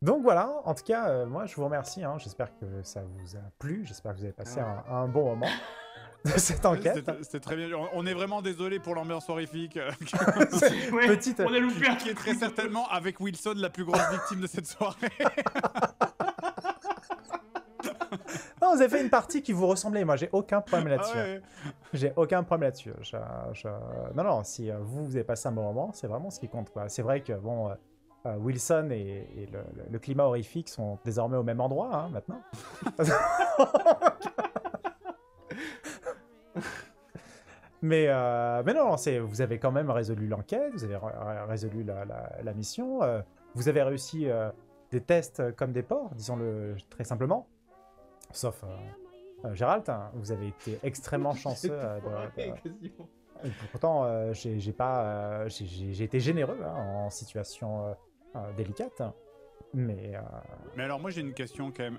Donc voilà, en tout cas, moi je vous remercie, hein. J'espère que ça vous a plu, j'espère que vous avez passé Ah. un bon moment de cette Ouais, enquête. c'était très bien. On est vraiment désolé pour l'ambiance horrifique, Ouais, Petite... on a loupé un qui est truc très ou deux. certainement, avec Wilson, la plus grosse victime de cette soirée. Non, vous avez fait une partie qui vous ressemblait, moi j'ai aucun problème Ah là-dessus, hein. ouais. J'ai aucun problème là-dessus. Je- Non, non, si vous avez passé un bon moment, c'est vraiment ce qui compte, quoi. C'est vrai que, bon, Wilson et le climat horrifique sont désormais au même endroit, hein, maintenant. Mais non, vous avez quand même résolu l'enquête, vous avez résolu la mission, vous avez réussi des tests comme des porcs, disons-le très simplement. Sauf Gérald, hein, vous avez été extrêmement chanceux. Quasiment. Pourtant, j'ai été généreux, hein, en situation délicate. Mais Mais alors, moi, j'ai une question quand même.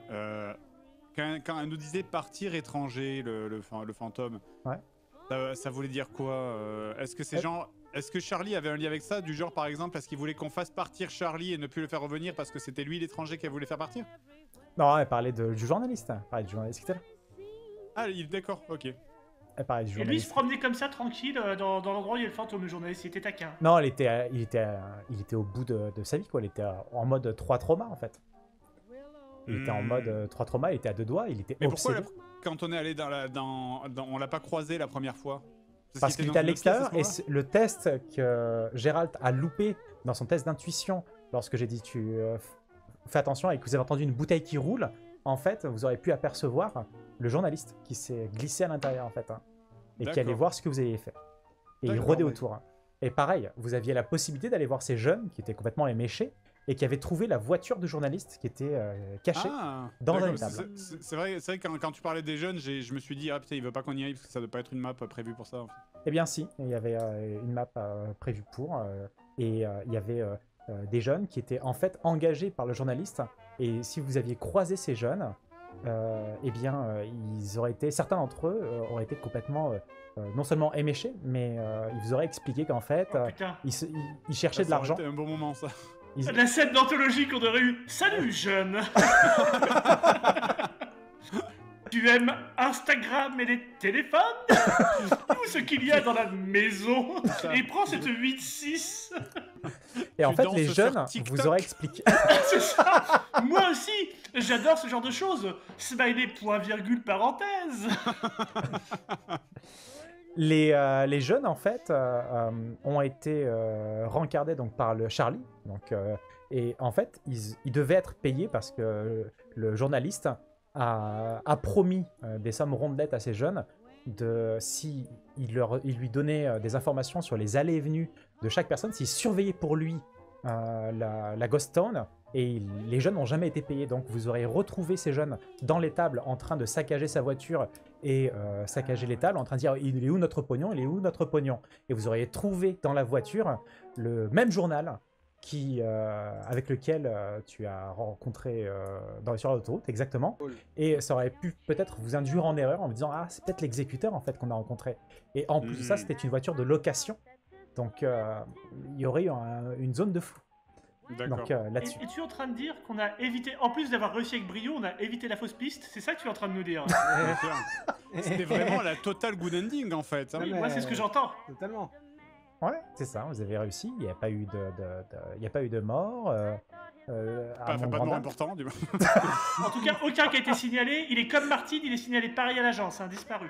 Quand elle nous disait partir étranger, le fantôme, ouais. ça voulait dire quoi Est-ce que ces gens. Est-ce que Charlie avait un lien avec ça? Du genre, par exemple, est-ce qu'il voulait qu'on fasse partir Charlie et ne plus le faire revenir parce que c'était lui l'étranger qu'elle voulait faire partir? Non, elle parlait du journaliste. Elle parlait du journaliste qui était là. Ah, d'accord, ok. Elle parlait du Et lui, il se journaliste. promenait comme ça, tranquille, dans l'endroit où il y a le fantôme, le journaliste, il était taquin. Non, il était au bout de sa vie, quoi. Il était en mode 3 traumas, en fait. Il était en mode 3 traumas, il était à deux doigts, il était Mais pourquoi, obsédé. quand on est allé on l'a pas croisé la première fois? Parce qu'il était à l'extérieur, et le test que Gérald a loupé dans son test d'intuition, lorsque j'ai dit fais attention et que vous avez entendu une bouteille qui roule, en fait, vous aurez pu apercevoir le journaliste qui s'est glissé à l'intérieur, en fait, hein, et qui allait voir ce que vous aviez fait. Et il rôdait autour, hein. Et pareil, vous aviez la possibilité d'aller voir ces jeunes qui étaient complètement éméchés et qui avaient trouvé la voiture du journaliste qui était cachée dans un étable. C'est vrai que quand tu parlais des jeunes, je me suis dit, ah putain, il veut pas qu'on y aille parce que ça doit pas être une map prévue pour ça. En fait. Eh bien si, il y avait une map prévue pour, et il y avait des jeunes qui étaient en fait engagés par le journaliste, et si vous aviez croisé ces jeunes, eh bien certains d'entre eux auraient été complètement, non seulement éméchés, mais ils vous auraient expliqué qu'en fait, Oh putain. ils cherchaient de l'argent. C'était un bon moment ça. La scène d'anthologie qu'on aurait eu. Salut, jeune. Tu aimes Instagram et les téléphones? Tout ce qu'il y a dans la maison. Et prends cette 8-6. Et en Tu fait, danses les sur jeunes TikTok. vous auraient expliqué. C'est ça. Moi aussi, j'adore ce genre de choses. Smiley point virgule parenthèse. Les jeunes, en fait, ont été rencardés donc, par le Charlie. Donc, et en fait, ils devaient être payés parce que le journaliste a promis des sommes rondelette à ces jeunes si il lui donnait des informations sur les allées et venues de chaque personne, s'il surveillait pour lui la Ghost Town. Et les jeunes n'ont jamais été payés, donc vous aurez retrouvé ces jeunes dans l'étable en train de saccager sa voiture et saccager l'étable, en train de dire il est où notre pognon, il est où notre pognon. Et vous auriez trouvé dans la voiture le même journal avec lequel tu as rencontré sur l'autoroute, exactement. Et ça aurait pu peut-être vous induire en erreur en vous disant ah c'est peut-être l'exécuteur en fait qu'on a rencontré. Et en plus de ça c'était une voiture de location, donc il y aurait eu une zone de flou. Donc là-dessus. Et tu es en train de dire qu'on a évité, en plus d'avoir réussi avec brio, on a évité la fausse piste? C'est ça que tu es en train de nous dire? C'était vraiment la totale good ending en fait. Oui, moi c'est ce que j'entends. Totalement. Ouais, c'est ça, vous avez réussi, il n'y a pas eu il y a pas eu de mort. Pas de mort important, du coup. En tout cas, aucun qui a été signalé. Il est comme Martine, il est signalé pareil à l'agence, hein, disparu.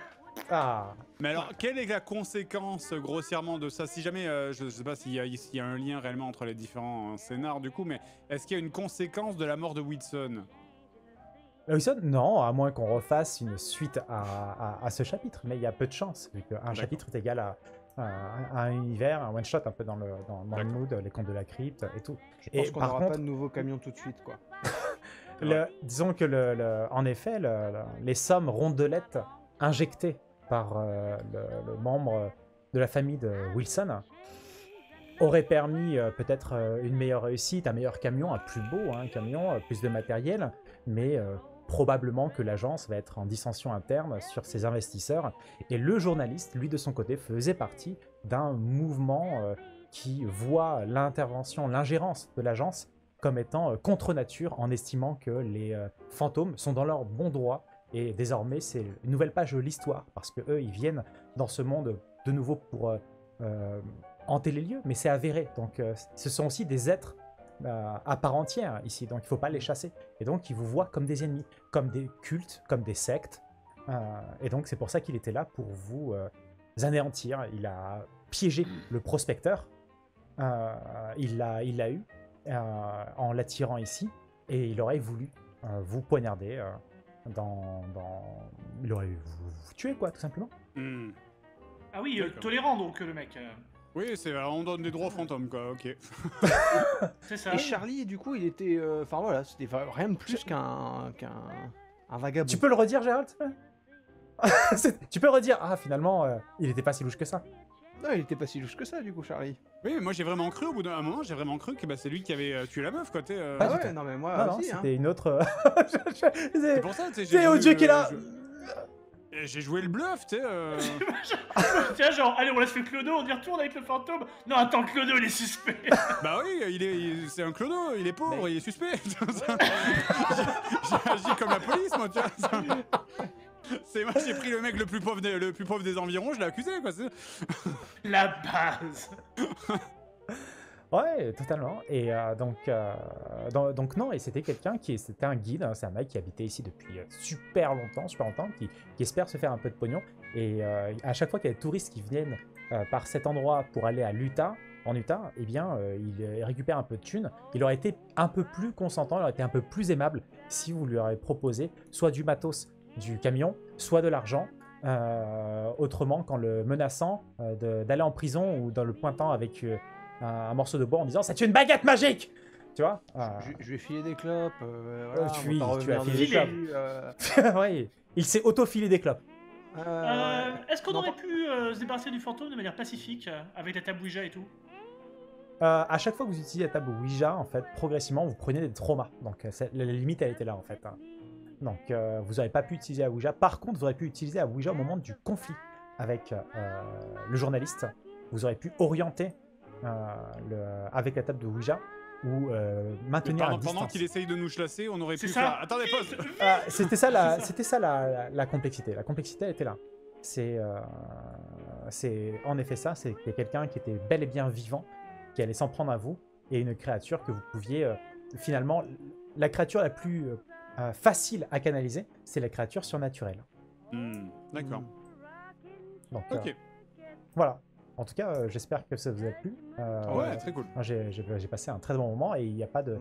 Ah. Mais alors, quelle est la conséquence grossièrement de ça? Si jamais, je sais pas s'il y a un lien réellement entre les différents scénars du coup, mais est-ce qu'il y a une conséquence de la mort de Wilson? Wilson, non, à moins qu'on refasse une suite à ce chapitre, mais il y a peu de chance, vu qu'un chapitre est égal à un univers, un one-shot un peu dans le mood, les contes de la crypte et tout. Je pense qu'on n'aura pas de nouveau camion tout de suite, quoi. Disons que, en effet, les sommes rondelettes injectées par le membre de la famille de Wilson auraient permis peut-être une meilleure réussite, un meilleur camion, un plus beau camion, plus de matériel, mais probablement que l'agence va être en dissension interne sur ses investisseurs. Et le journaliste, lui de son côté, faisait partie d'un mouvement qui voit l'intervention, l'ingérence de l'agence comme étant contre nature, en estimant que les fantômes sont dans leur bon droit. Et désormais, c'est une nouvelle page de l'histoire, parce que eux, ils viennent dans ce monde de nouveau pour hanter les lieux, mais c'est avéré. Donc, ce sont aussi des êtres à part entière ici, donc il ne faut pas les chasser. Et donc, ils vous voient comme des ennemis, comme des cultes, comme des sectes. Et donc, c'est pour ça qu'il était là, pour vous anéantir. Il a piégé le prospecteur. Il l'a eu en l'attirant ici, et il aurait voulu vous poignarder. Il aurait vous tuer, quoi, tout simplement. Ah oui, tolérant donc le mec. Oui, on donne des droits aux fantômes, quoi, ok. C'est ça. Et Charlie, du coup, il était... Enfin voilà, c'était rien de plus qu'un vagabond. Tu peux le redire, Gérald? Tu peux le redire? Ah, finalement, il était pas si louche que ça. Non, il était pas si louche que ça, du coup, Charlie. Oui, mais moi j'ai vraiment cru, au bout d'un moment, j'ai vraiment cru que c'est lui qui avait tué la meuf, quoi, tu sais. Pas Ah du ouais, tout. non mais moi Non, aussi, c'était une autre... C'est pour ça, tu sais. C'est Odieux qui est là. J'ai joué le bluff, tu sais. Tiens, genre, allez, on laisse le clodo, on y retourne avec le fantôme. Non, attends, le clodo, il est suspect. Bah oui, c'est un clodo, il est pauvre, il est suspect. J'ai agi comme la police, moi, tu vois. Moi, j'ai pris le mec le plus pauvre des environs, je l'ai accusé, quoi. La base. Ouais, totalement. Et donc non, et c'était c'était un guide, hein, c'est un mec qui habitait ici depuis super longtemps, qui espère se faire un peu de pognon. Et à chaque fois qu'il y a des touristes qui viennent par cet endroit pour aller à Utah, eh bien, il récupère un peu de thunes. Il aurait été un peu plus consentant, il aurait été un peu plus aimable si vous lui auriez proposé soit du matos du camion, soit de l'argent. Autrement, qu'en le menaçant d'aller en prison ou dans le pointant avec un morceau de bois en disant « C'est une baguette magique !» Tu vois je vais filer des clopes, voilà, tu as filé des clopes. Oui, il s'est auto-filé des clopes. Est-ce qu'on aurait pu se débarrasser du fantôme de manière pacifique, avec la table Ouija et tout? À chaque fois que vous utilisez la table Ouija, en fait, progressivement, vous prenez des traumas. Donc la limite, elle était là, en fait. Donc vous n'aurez pas pu utiliser la Ouija. Par contre, vous aurez pu utiliser la Ouija au moment du conflit avec le journaliste. Vous aurez pu orienter avec la table de Ouija ou maintenir à distance. Pendant qu'il essaye de nous chasser, on aurait pu ça. faire... Attendez, pause. C'était ça la complexité. La complexité, elle était là. C'est en effet ça. C'était quelqu'un qui était bel et bien vivant, qui allait s'en prendre à vous, et une créature que vous pouviez... finalement, la créature la plus facile à canaliser, c'est la créature surnaturelle. D'accord. Donc, ok. Voilà. En tout cas, j'espère que ça vous a plu. Ouais, très cool. J'ai passé un très bon moment et il n'y a pas de...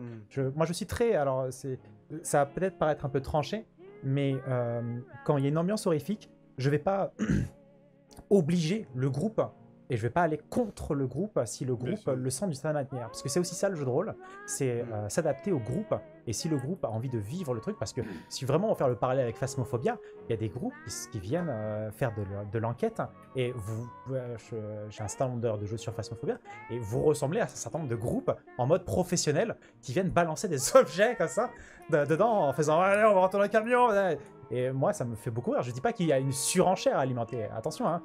Moi, je suis très... Alors, ça va peut-être paraître un peu tranché, mais quand il y a une ambiance horrifique, je vais pas obliger le groupe et je vais pas aller contre le groupe si le groupe le sent d'une certaine manière. Parce que c'est aussi ça le jeu de rôle, c'est s'adapter au groupe. Et si le groupe a envie de vivre le truc, parce que si vraiment on va faire le parallèle avec Phasmophobia, il y a des groupes qui viennent faire de l'enquête, et j'ai un certain nombre d'heures de jeu sur Phasmophobia, et vous ressemblez à un certain nombre de groupes en mode professionnel qui viennent balancer des objets comme ça dedans en faisant « Allez, on va rentrer dans le camion !» Et moi, ça me fait beaucoup rire. Je dis pas qu'il y a une surenchère à alimenter. Attention, hein.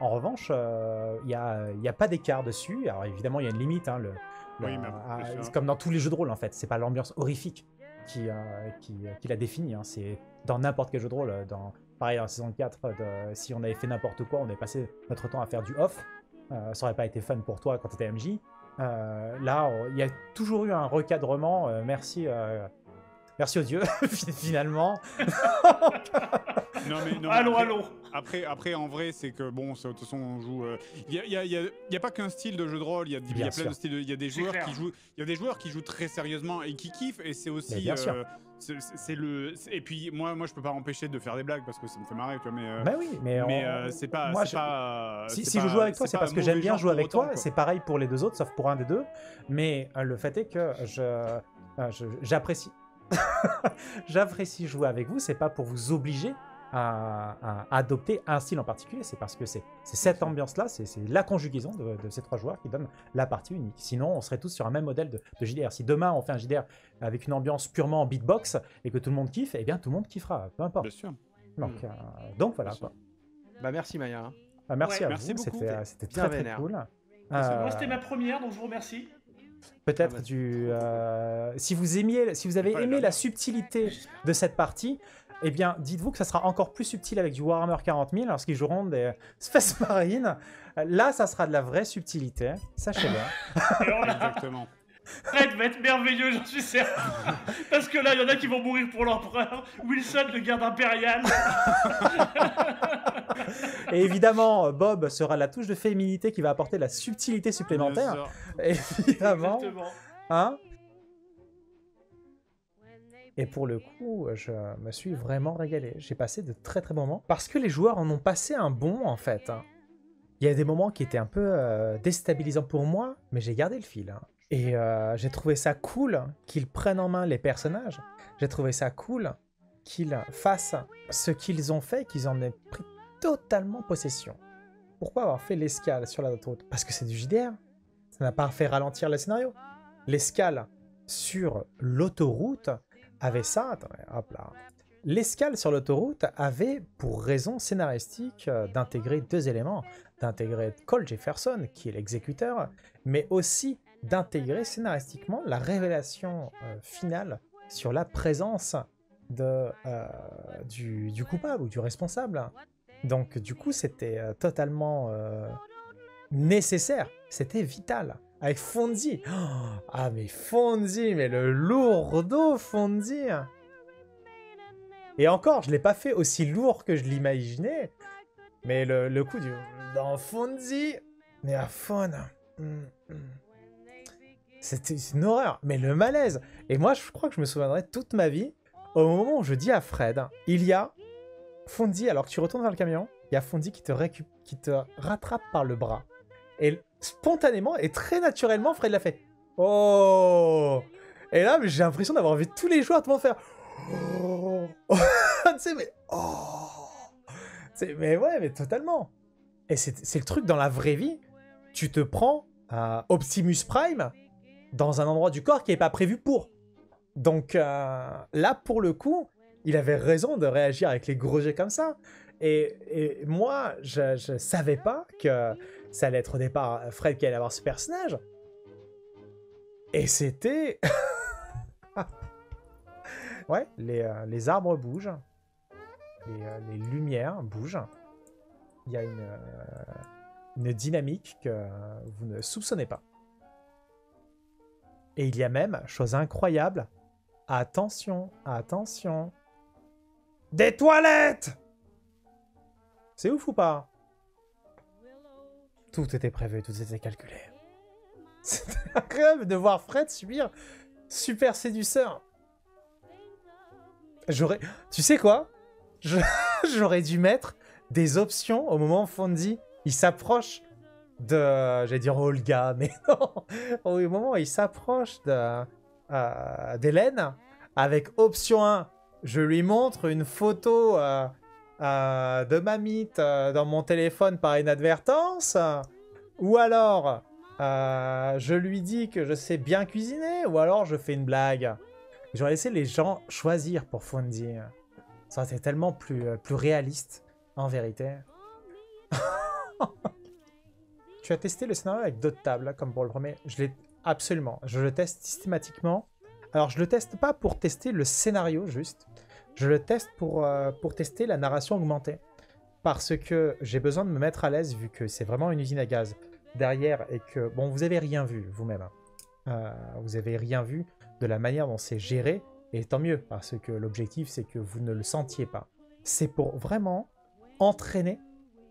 En revanche, il y a pas d'écart dessus. Alors évidemment, il y a une limite. Hein, c'est comme dans tous les jeux de rôle, en fait. C'est pas l'ambiance horrifique qui la définit. Hein. C'est dans n'importe quel jeu de rôle. Pareil, en saison 4, si on avait fait n'importe quoi, on avait passé notre temps à faire du off. Ça aurait pas été fun pour toi quand tu étais MJ. Là, il y a toujours eu un recadrement. Merci aux dieux, finalement. Non, Allons. Après, en vrai, c'est que bon, de toute façon, on joue. Il y a pas qu'un style de jeu de rôle. Il y a plein de styles. Il y a des joueurs qui jouent. Il y a des joueurs qui jouent très sérieusement et qui kiffent. Et c'est aussi. Et puis moi, je peux pas m'empêcher de faire des blagues parce que ça me fait marrer, tu vois. Mais oui, c'est pas. Moi, si je joue avec toi, c'est parce que j'aime bien jouer avec toi. Quoi. C'est pareil pour les deux autres, sauf pour un des deux. Mais le fait est que j'apprécie. J'apprécie jouer avec vous, c'est pas pour vous obliger à adopter un style en particulier, c'est parce que c'est cette ambiance-là, c'est la conjugaison de ces trois joueurs qui donne la partie unique. Sinon, on serait tous sur un même modèle de JDR. Si demain on fait un JDR avec une ambiance purement en beatbox et que tout le monde kiffe, eh bien tout le monde kiffera, peu importe. Bien sûr. Donc voilà. Quoi. Bah merci Maya. Merci à merci vous, beaucoup. c'était très cool. Moi, c'était ma première, donc je vous remercie. Peut-être si vous avez aimé la subtilité de cette partie, eh bien, dites-vous que ça sera encore plus subtil avec du Warhammer 40 000 lorsqu'ils joueront des Space Marines. Là, ça sera de la vraie subtilité, sachez-le. Exactement. Fred va être merveilleux, j'en suis certain. Parce que là, il y en a qui vont mourir pour l'empereur. Wilson, le garde impérial. Et évidemment, Bob sera la touche de féminité qui va apporter la subtilité supplémentaire. Évidemment. Exactement. Hein? Et pour le coup, je me suis vraiment régalé. J'ai passé de très très bons moments. Parce que les joueurs en ont passé un bon, en fait. Il y a des moments qui étaient un peu déstabilisants pour moi, mais j'ai gardé le fil. Et j'ai trouvé ça cool qu'ils prennent en main les personnages. J'ai trouvé ça cool qu'ils fassent ce qu'ils ont fait, qu'ils en aient pris totalement possession. Pourquoi avoir fait l'escale sur la autoroute? Parce que c'est du JDR. Ça n'a pas fait ralentir le scénario. L'escale sur l'autoroute avait ça. Attendez, hop là. L'escale sur l'autoroute avait pour raison scénaristique d'intégrer deux éléments. D'intégrer Cole Jefferson, qui est l'exécuteur, mais aussi d'intégrer scénaristiquement la révélation finale sur la présence du coupable ou du responsable. Donc du coup, c'était totalement nécessaire, c'était vital. Avec Fonzie. Oh, ah mais Fonzie, mais le lourdeau Fonzie. Et encore, je ne l'ai pas fait aussi lourd que je l'imaginais, mais le coup dans Fonzie, mais à fond. C'était une horreur, mais le malaise. Et moi, je crois que je me souviendrai toute ma vie, au moment où je dis à Fred, il y a Fonzie, alors que tu retournes vers le camion, il y a Fonzie qui te rattrape par le bras. Et spontanément et très naturellement, Fred l'a fait. Oh! Et là, j'ai l'impression d'avoir vu tous les joueurs tout le monde faire. Oh! Tu sais, mais. Oh! Mais ouais, mais totalement. Et c'est le truc dans la vraie vie. Tu te prends à Optimus Prime dans un endroit du corps qui n'est pas prévu pour. Donc là, pour le coup, il avait raison de réagir avec les gros jets comme ça. Et moi, je savais pas que ça allait être au départ Fred qui allait avoir ce personnage. Et c'était... ouais, les arbres bougent. Les lumières bougent. Il y a une dynamique que vous ne soupçonnez pas. Et il y a même, chose incroyable, attention, attention, des toilettes! C'est ouf ou pas? Tout était prévu, tout était calculé. C'était incroyable de voir Fred subir super séduceur. Tu sais quoi? J'aurais dû mettre des options au moment où Fonzie il s'approche j'allais dire Olga, mais non, au moment où il s'approche d'Hélène, avec option 1, je lui montre une photo de mamite dans mon téléphone par inadvertance, ou alors je lui dis que je sais bien cuisiner, ou alors je fais une blague. J'aurais laissé les gens choisir pour Fonzie. Ça aurait été tellement plus réaliste, en vérité. Tu as testé le scénario avec d'autres tables, comme pour le premier. Je l'ai absolument. Je le teste systématiquement. Alors, je le teste pas pour tester le scénario, juste. Je le teste pour tester la narration augmentée. Parce que j'ai besoin de me mettre à l'aise, vu que c'est vraiment une usine à gaz derrière, et que, bon, vous avez rien vu, vous-même. Vous avez rien vu de la manière dont c'est géré, et tant mieux, parce que l'objectif, c'est que vous ne le sentiez pas. C'est pour vraiment entraîner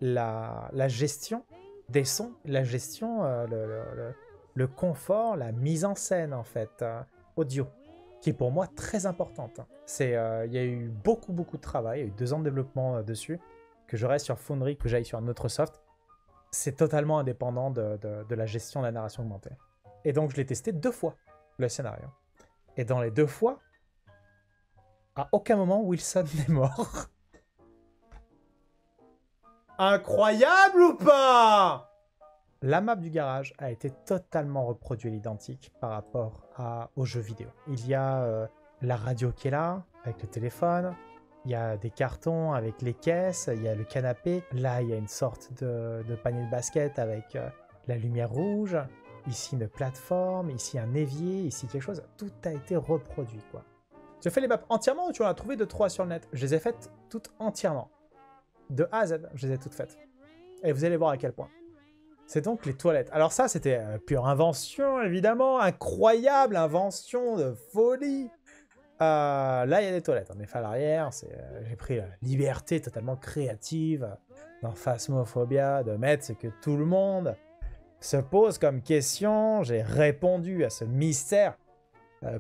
la gestion des sons, la gestion, le confort, la mise en scène, en fait, audio, qui est pour moi très importante. Il y a eu beaucoup de travail, il y a eu 2 ans de développement dessus, que je reste sur Foundry, que j'aille sur un autre soft. C'est totalement indépendant de la gestion de la narration augmentée. Et donc, je l'ai testé 2 fois, le scénario. Et dans les 2 fois, à aucun moment, Wilson n'est mort. Incroyable ou pas? La map du garage a été totalement reproduite à l'identique par rapport aux jeux vidéo. Il y a la radio qui est là, avec le téléphone. Il y a des cartons avec les caisses. Il y a le canapé. Là, il y a une sorte de panier de basket avec la lumière rouge. ici une plateforme, ici un évier, ici quelque chose. Tout a été reproduit, quoi. Tu as fait les maps entièrement ou tu en as trouvé 2-3 sur le net? Je les ai faites toutes entièrement. De A à Z, je les ai toutes faites. Et vous allez voir à quel point. C'est donc les toilettes. Alors ça, c'était pure invention, évidemment. Incroyable invention de folie. Là, il y a des toilettes. En effet, à l'arrière, j'ai pris la liberté totalement créative dans Phasmophobia de mettre ce que tout le monde se pose comme question. J'ai répondu à ce mystère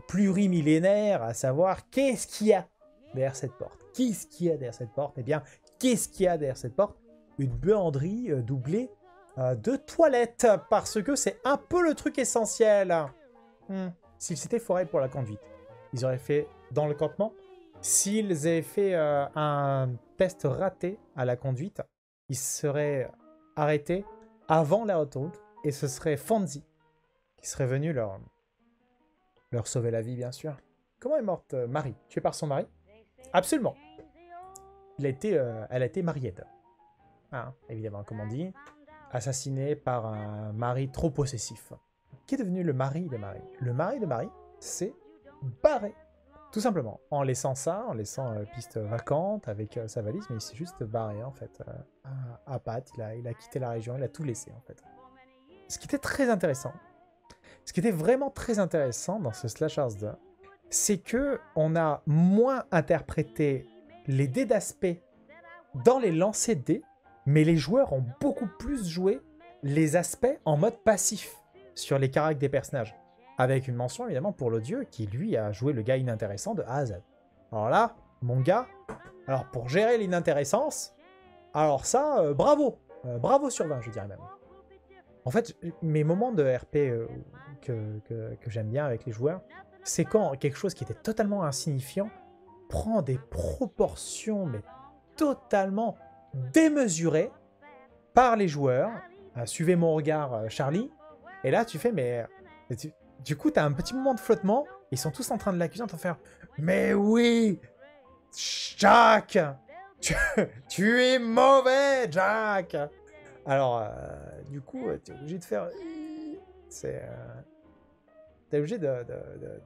plurimillénaire, à savoir qu'est-ce qu'il y a derrière cette porte. Qu'est-ce qu'il y a derrière cette porte? Eh bien, qu'est-ce qu'il y a derrière cette porte? Une buanderie doublée de toilettes, parce que c'est un peu le truc essentiel. S'ils s'étaient forés pour la conduite, ils auraient fait dans le campement. S'ils avaient fait un test raté à la conduite, ils seraient arrêtés avant la autoroute et ce serait Fonzie qui serait venu leur sauver la vie, bien sûr. Comment est morte Marie? Tuée par son mari? Absolument. Elle a été mariette. Hein, évidemment, comme on dit. Assassinée par un mari trop possessif. Qui est devenu le mari de Marie? Le mari de Marie s'est barré. Tout simplement. En laissant piste vacante avec sa valise, mais il s'est juste barré, en fait. À pattes, il a quitté la région, il a tout laissé, en fait. Ce qui était très intéressant, ce qui était vraiment très intéressant dans ce Slashers 2, c'est que on a moins interprété les dés d'aspect dans les lancers de dés, mais les joueurs ont beaucoup plus joué les aspects en mode passif sur les caractères des personnages. Avec une mention évidemment pour l'odieux qui lui a joué le gars inintéressant de A à Z. Alors là, mon gars, alors pour gérer l'inintéressance, alors ça, bravo. Bravo sur 20, je dirais même. En fait, mes moments de RP que j'aime bien avec les joueurs, c'est quand quelque chose qui était totalement insignifiant prend des proportions mais totalement démesurées par les joueurs. Suivez mon regard, Charlie. Et là, tu fais, mais... Du coup, tu as un petit moment de flottement. Ils sont tous en train de l'accuser, en train de faire « Mais oui, Jack, tu es mauvais, Jack !» Alors, du coup, tu es obligé de faire... T'es obligé de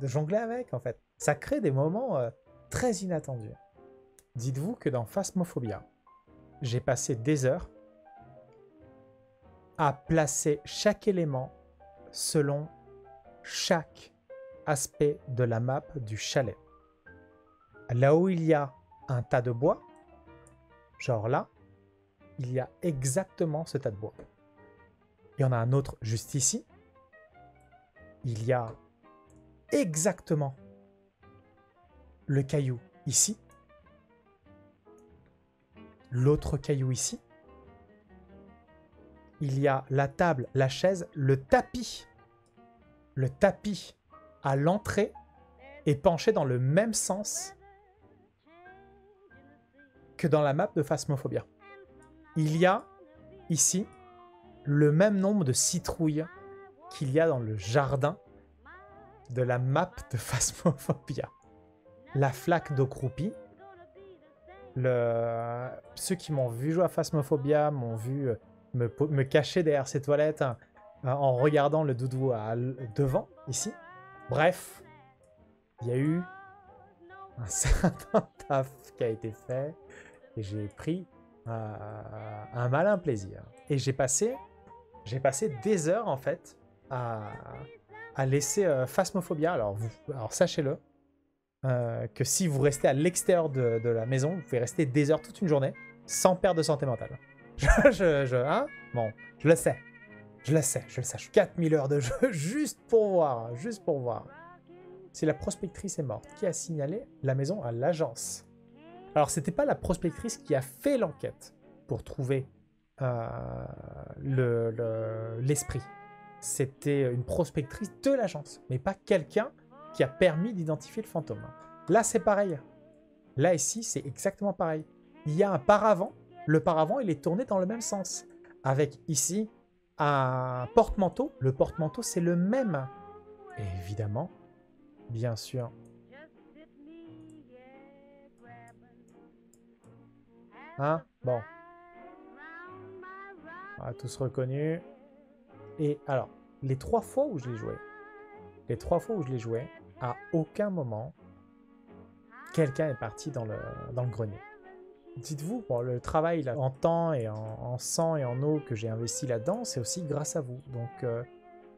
jongler avec, en fait. Ça crée des moments très inattendus. Dites-vous que dans Phasmophobia, j'ai passé des heures à placer chaque élément selon chaque aspect de la map du chalet. Là où il y a un tas de bois, genre là, il y a exactement ce tas de bois. Il y en a un autre juste ici. Il y a exactement le caillou ici. L'autre caillou ici. Il y a la table, la chaise, le tapis. Le tapis à l'entrée est penché dans le même sens que dans la map de Phasmophobia. Il y a ici le même nombre de citrouilles qu'il y a dans le jardin de la map de Phasmophobia. La flaque d'eau croupie. Ceux qui m'ont vu jouer à Phasmophobia m'ont vu me cacher derrière ces toilettes en regardant le doudou devant, ici. Bref, il y a eu un certain taf qui a été fait et j'ai pris un malin plaisir. Et j'ai passé des heures, en fait, à laisser Phasmophobia. Alors sachez-le, que si vous restez à l'extérieur de la maison, vous pouvez rester des heures, toute une journée, sans perte de santé mentale. Hein? Bon, je le sais. Je le sais. 4000 heures de jeu juste pour voir. Si la prospectrice est morte, qui a signalé la maison à l'agence? Alors, c'était pas la prospectrice qui a fait l'enquête pour trouver l'esprit. C'était une prospectrice de l'agence, mais pas quelqu'un qui a permis d'identifier le fantôme. Là, c'est pareil. Là, ici, c'est exactement pareil. Il y a un paravent. Le paravent, il est tourné dans le même sens. Avec ici un porte-manteau. Le porte-manteau, c'est le même. Et évidemment, bien sûr. Hein? Bon. On a tous reconnu. Et alors, les 3 fois où je l'ai joué, à aucun moment, quelqu'un est parti dans le grenier. Dites-vous, bon, le travail là, en temps et en sang et en eau que j'ai investi là-dedans, c'est aussi grâce à vous. Donc,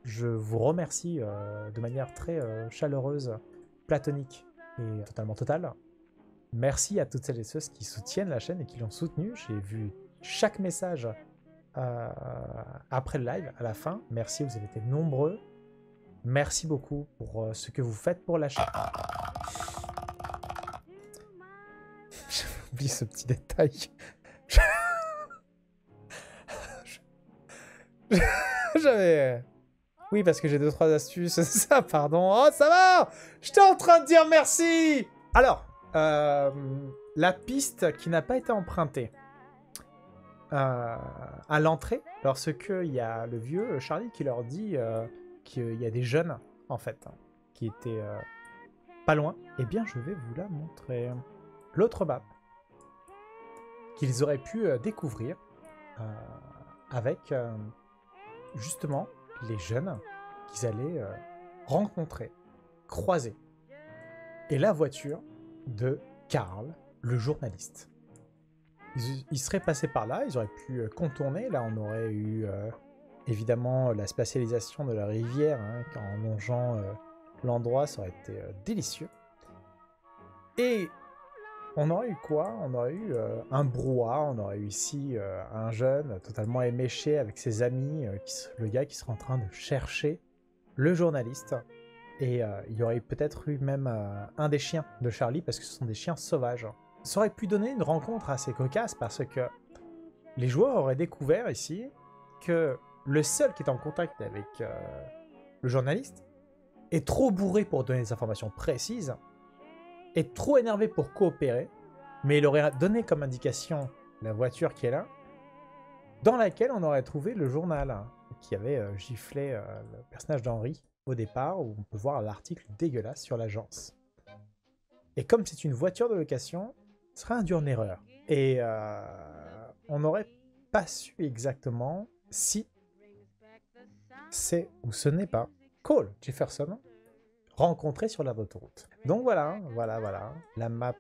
je vous remercie de manière très chaleureuse, platonique et totalement totale. Merci à toutes celles et ceux qui soutiennent la chaîne et qui l'ont soutenue. J'ai vu chaque message après le live, à la fin. Merci, vous avez été nombreux. Merci beaucoup pour ce que vous faites pour la chaîne. J'avais oublié ce petit détail. J'avais... Oui, parce que j'ai 2-3 astuces. C'est ça, pardon. Oh, ça va! J'étais en train de dire merci! Alors, la piste qui n'a pas été empruntée. À l'entrée, lorsqu'il y a le vieux Charlie qui leur dit qu'il y a des jeunes, en fait, qui étaient pas loin, eh bien, je vais vous la montrer. L'autre map qu'ils auraient pu découvrir avec, justement, les jeunes qu'ils allaient rencontrer, croiser. Et la voiture de Karl, le journaliste. Ils seraient passés par là, ils auraient pu contourner. Là, on aurait eu évidemment la spatialisation de la rivière, hein, en longeant l'endroit, ça aurait été délicieux. Et on aurait eu quoi? On aurait eu un brouhaha, on aurait eu ici un jeune totalement éméché avec ses amis, le gars qui serait en train de chercher le journaliste. Et il y aurait peut-être eu même un des chiens de Charlie, parce que ce sont des chiens sauvages. Ça aurait pu donner une rencontre assez cocasse, parce que les joueurs auraient découvert ici que le seul qui est en contact avec le journaliste est trop bourré pour donner des informations précises, est trop énervé pour coopérer, mais il aurait donné comme indication la voiture qui est là, dans laquelle on aurait trouvé le journal qui avait giflé le personnage d'Henri au départ, où on peut voir l'article dégueulasse sur l'agence. Et comme c'est une voiture de location, ce serait induire une erreur. Et on n'aurait pas su exactement si c'est ou ce n'est pas Cole Jefferson rencontré sur l'aire d'autoroute. Donc voilà. La map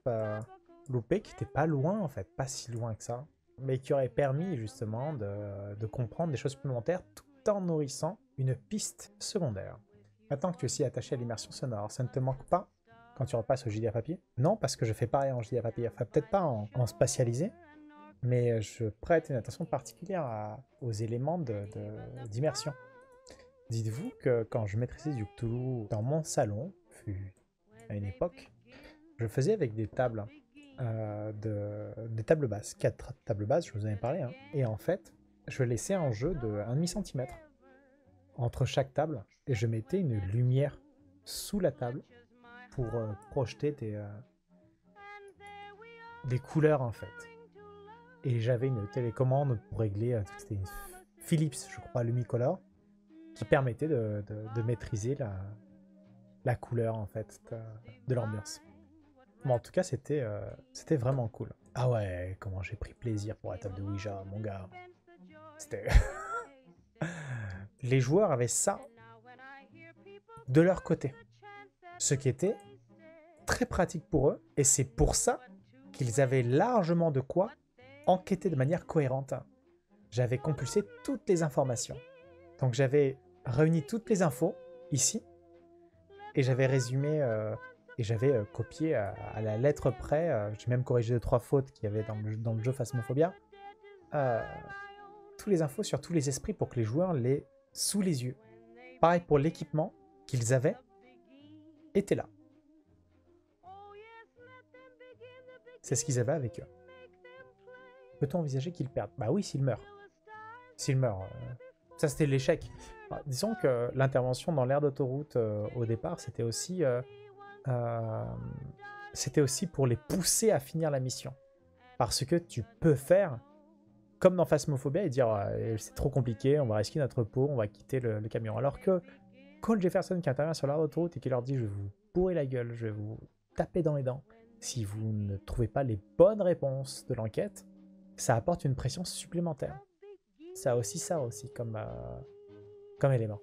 loupée qui n'était pas loin en fait, pas si loin que ça, mais qui aurait permis justement de comprendre des choses supplémentaires tout en nourrissant une piste secondaire. Maintenant que tu es aussi attaché à l'immersion sonore, ça ne te manque pas quand tu repasses au JDR papier? Non, parce que je fais pareil en JDR papier. Enfin, peut-être pas en spatialisé, mais je prête une attention particulière aux éléments d'immersion. Dites-vous que quand je maîtrisais du Cthulhu dans mon salon, à une époque, je faisais avec des tables, des tables basses, 4 tables basses, je vous en ai parlé, hein. Et en fait, je laissais un jeu de 1,5 cm entre chaque table, et je mettais une lumière sous la table pour projeter des couleurs en fait. Et j'avais une télécommande pour régler, c'était une Philips, je crois, Lumicolor, qui permettait de maîtriser la couleur en fait de l'ambiance. Bon, en tout cas, c'était vraiment cool. Ah ouais, comment j'ai pris plaisir pour la table de Ouija, mon gars. C'était... Les joueurs avaient ça de leur côté. Ce qui était très pratique pour eux, et c'est pour ça qu'ils avaient largement de quoi enquêter de manière cohérente. J'avais compulsé toutes les informations. Donc j'avais réuni toutes les infos, ici, et j'avais résumé, et j'avais copié à la lettre près, j'ai même corrigé 2-3 fautes qu'il y avait dans le jeu Phasmophobia, toutes les infos sur tous les esprits pour que les joueurs l'aient sous les yeux. Pareil pour l'équipement qu'ils avaient, était là. C'est ce qu'ils avaient avec eux. Peut-on envisager qu'ils perdent? Bah oui, s'ils meurent. S'ils meurent. Ça, c'était l'échec. Disons que l'intervention dans l'aire d'autoroute au départ, c'était aussi pour les pousser à finir la mission. Parce que tu peux faire comme dans Phasmophobia et dire c'est trop compliqué, on va risquer notre peau, on va quitter le camion. Alors que Cole Jefferson qui intervient sur l'aire d'autoroute et qui leur dit je vais vous bourrer la gueule, je vais vous taper dans les dents si vous ne trouvez pas les bonnes réponses de l'enquête, ça apporte une pression supplémentaire. Ça a aussi comme élément.